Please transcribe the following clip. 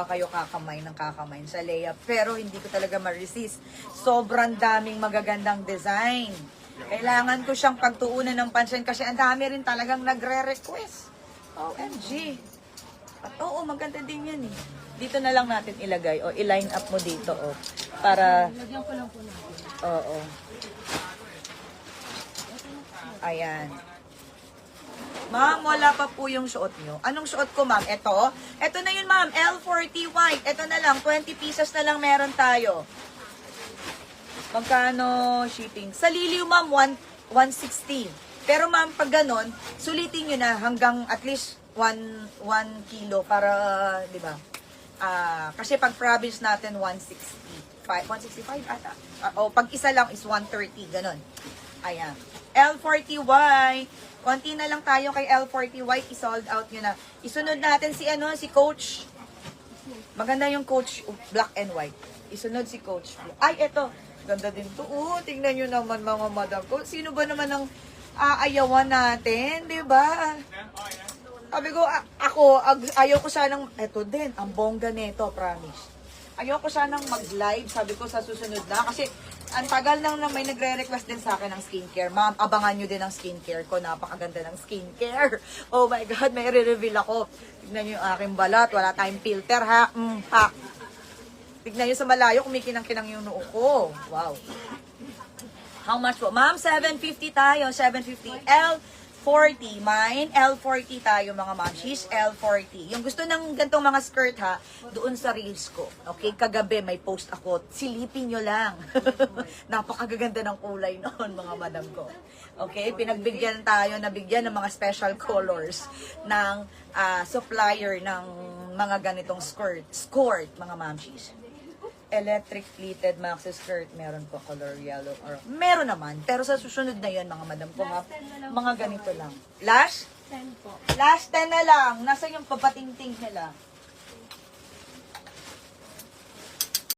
Kayo kakamay ng kakamay sa layup, pero hindi ko talaga ma-resist. Sobrang daming magagandang design. Kailangan ko siyang pagtuunan ng pansin kasi ang dami rin talagang nagre-request. OMG. At oo, maganda din yan eh. Dito na lang natin ilagay o i-line up mo dito o para Lagyan ko lang po natin. oo. Ayan. Ma'am, wala pa po yung suot nyo. Anong suot ko, ma'am? Ito? Ito na yun, ma'am. L40 white. Ito na lang. 20 pieces na lang meron tayo. Magkano shipping? Sa Liliw, ma'am, 160. Pero, ma'am, pag ganon, sulitin nyo na hanggang at least 1 kilo para, di ba? Kasi pag province natin, 165 ata. O, pag isa lang is 130. Ganon. Ayan. L40 white. Konti na lang tayo kay L40 white, i-sold out nyo na. Isunod natin si Coach. Maganda yung Coach black and white. Isunod si Coach. Ay, eto. Ganda din to. Tingnan nyo naman mga madam ko. Sino ba naman ang aayawan natin, di ba? Sabi ko, ayaw ko sanang, eto din, ang bongga nito, promise. Ayaw ko sanang mag-live, sabi ko sa susunod na. Kasi, ang tagal lang na may nagre-request din sa akin ng skincare. Ma'am, abangan nyo din ang skincare ko. Napakaganda ng skincare. Oh my God, may re-reveal ako. Tignan nyo yung aking balat. Wala tayong filter, ha? Tignan nyo sa malayo, kumikinang-kinang yung noo ko. Wow. How much po? Ma'am, 750 tayo. 750. L40. Mine, L40 tayo mga ma'am. She's L40. Yung gusto ng gantong mga skirt ha, doon sa reels ko. Okay, kagabi may post ako. Silipin nyo lang. Napakaganda ng kulay noon mga madam ko. Okay, pinagbigyan tayo, nabigyan ng mga special colors ng supplier ng mga ganitong skirt, mga mamshies. Electric pleated maxi skirt, meron po color yellow or meron naman, pero sa susunod na yon mga madam ko ha, mga ganito lang. Last 10 po. Last 10 na lang. Nasa yung papatingting nila.